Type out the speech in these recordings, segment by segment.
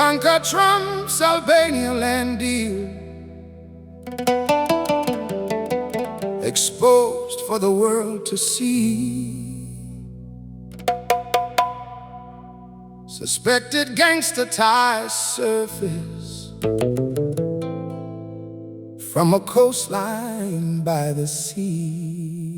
Ivanka Trump's Albania land deal exposed for the world to see. Suspected gangster ties surface from a coastline by the sea.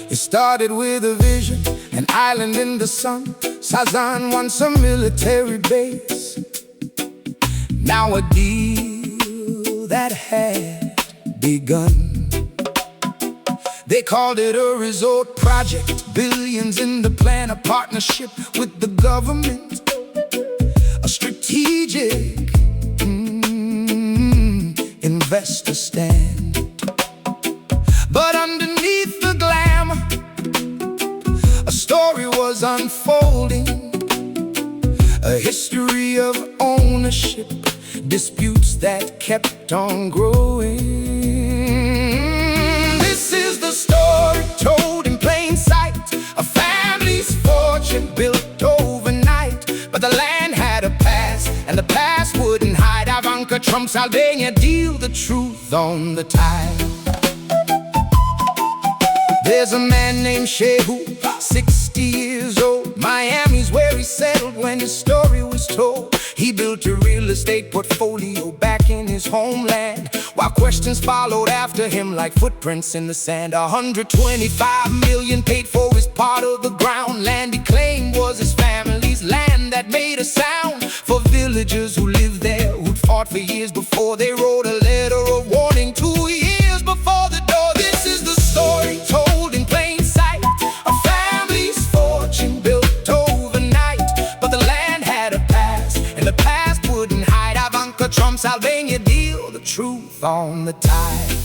It started with a vision, an island in the sun. Sazan once a military base, now a deal that had begun. They called it a resort project, billions in the plan, a partnership with the government, a strategic investor stand. But underneath the glamour, a story was unfolding, a history of ownership, disputes that kept on growing. This is the story told in plain sight, a family's fortune built overnight. But the land had a past, and the past wouldn't hide. Ivanka Trump's Albania deal, the truth on the tide. There's a man named Shehu, 60 years old. Miami's where he settled when his story was told. He built a real estate portfolio back in his homeland, while questions followed after him like footprints in the sand. 125 million paid for his part of the ground. Land he claimed was his family's land that made a sound for villagers who lived there, who'd fought for years before. They wrote a letter of warning 2 years before the door. This is the story told in plain sight, a family's fortune built overnight. But the land had a past, and the past wouldn't hide. Ivanka Trump's Albania deal, the truth on the tide.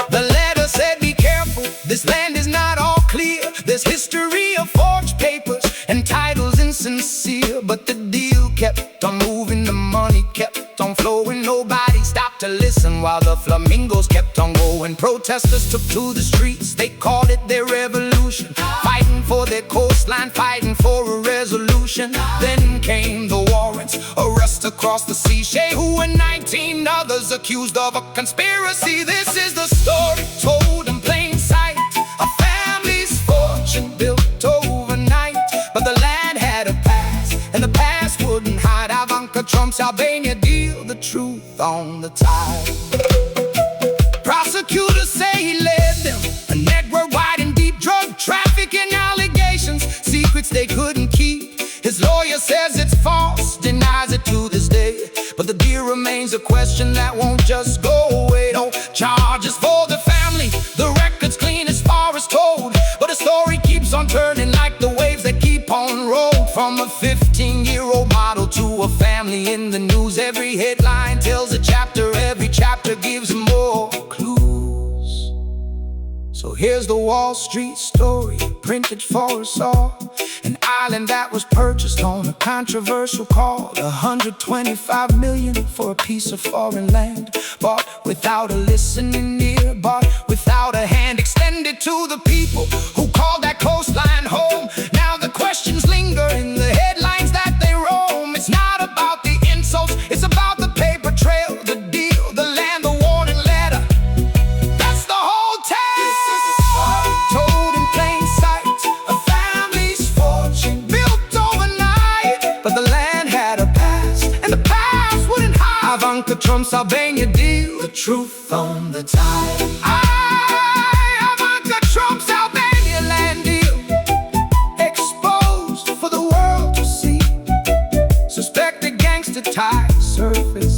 The letter said, be careful, this land is not all clear. There's history of forged papers and titles insincere. But the deal kept on moving, the money kept on flowing. Nobody stopped to listen while the flamingos kept on going. Protesters took to the streets, they called it their revolution, fighting for their coastline, fighting for a resolution. Then came the warrants, arrests across the sea. Shehu and 19 others accused of a conspiracy. This is the story told in plain sight, a family's fortune built overnight. But the land had a past, and the past wouldn't hide. Ivanka Trump's Albania deal, the truth on the tide. Prosecutors say he led them a network wide and deep, drug-trafficking allegations, secrets they couldn't keep. His lawyer says it's false, denies it to this day. But the deal remains a question that won't just go away. No charges for the family, the record's clean as far as told. But the story keeps on turning like the waves that keep on rolling. From a 15-year-old model to a family in the news, every headline tells a chapter, every chapter gives more clues. So here's the Wall Street story, printed for us all. An island that was purchased on a controversial call. 125 million for a piece of foreign land, bought without a listening ear, bought without a hand extended to the people who called that coastline home. Now the questions linger in the headlines that they roam. It's not about the insults, it's about the paper trail, the deal, the land, the warning letter. That's the whole tale. Told in plain sight, a family's fortune built overnight. But the land had a past, and the past wouldn't hide. Ivanka Trump's Albania deal, the truth on the tide. Ivanka Trump's Albania land deal, exposed for the world to see. Suspected gangster ties surface,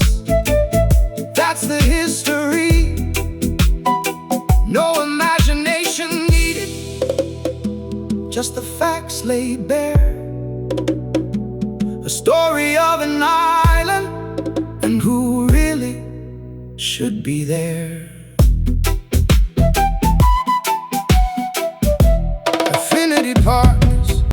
that's the history. No imagination needed, just the facts laid bare. A story of an island, and who really should be there. Affinity Partners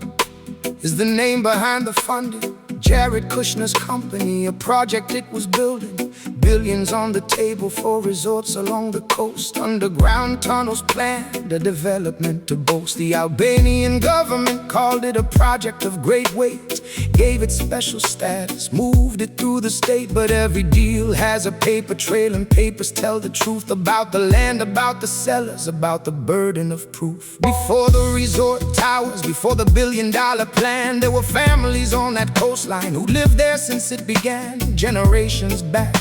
is the name behind the funding. Jared Kushner's company, a project it was building. Billions on the table for resorts along the coast. Underground tunnels planned, a development to boast. The Albanian government called it a project of great weight, gave it special status, moved it through the state. But every deal has a paper trail, and papers tell the truth about the land, about the sellers, about the burden of proof. Before the resort towers, before the billion-dollar plan, there were families on that coastline who lived there since it began, generations back.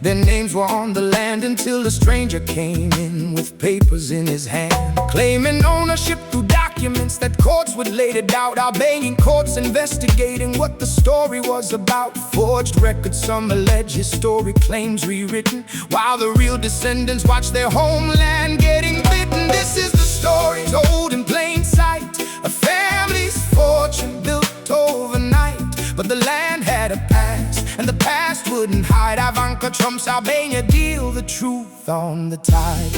Their names were on the land until a stranger came in with papers in his hand, claiming ownership through documents that courts would later doubt. Albanian courts investigating what the story was about. Forged records, some alleged historic claims rewritten, while the real descendants watch their homeland getting bitten. This is the story told in plain sight, a family's fortune built overnight. But the land had a past, and the past wouldn't hide. Ivanka Trump's Albania deal, the truth on the tide.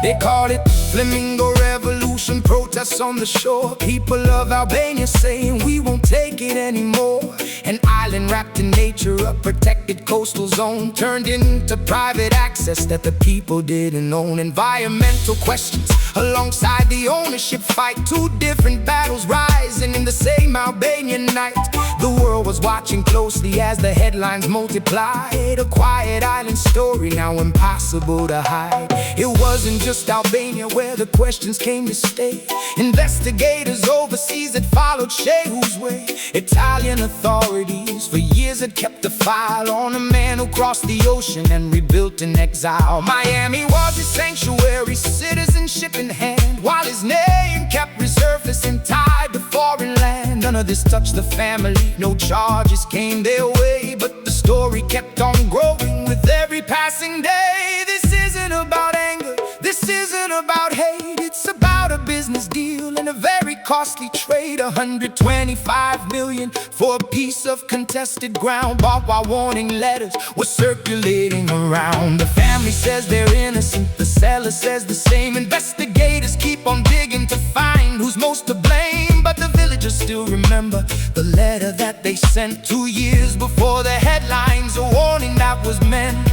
They call it Flamingo Revolution, protests on the shore. People of Albania saying we won't take it anymore. An island wrapped in nature, a protected coastal zone, turned into private access that the people didn't own. Environmental questions alongside the ownership fight, two different battles rising in the same Albanian night. The world was watching closely as the headlines multiplied. A quiet island story now impossible to hide. It wasn't just Albania where the questions came to stay. Investigators overseas had followed Shehu's way. Italian authorities for years had kept a file on a man who crossed the ocean and rebuilt in exile. Miami was his sanctuary, citizenship in hand, while his name kept resurfacing tied to foreign land. None of this touched the family, no charges came their way, but the story kept on growing with every passing day. This isn't about anger, this isn't about hate, it's about a business deal and a very costly trade. 125 million for a piece of contested ground, bought while warning letters were circulating around. The family says they're innocent, the seller says the same. Investigators keep on digging to find who's most to blame, but the villagers still remember the letter that they sent 2 years before the headlines, a warning that was meant.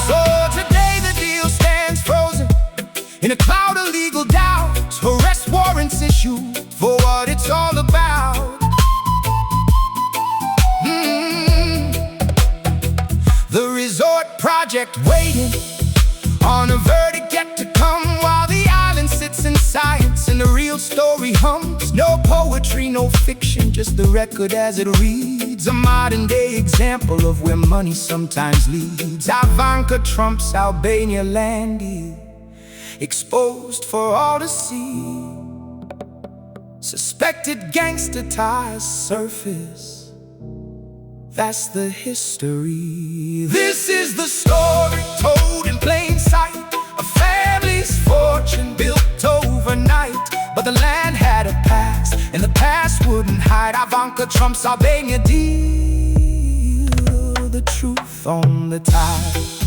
So today the deal stands frozen in a cloud of legal doubt. Arrest warrants issued for what it's all about. The resort project waiting on a verdict yet to come, while the island sits in silence and the real story hums. No poetry, no fiction, just the record as it reads. A modern day example of where money sometimes leads. Ivanka Trump's Albania land deal, exposed for all to see. Suspected gangster ties surface, that's the history. This is the story told in plain sight, a family's fortune built overnight. But the land had a past, and the past wouldn't hide. Ivanka Trump's Albania deal, the truth on the tide.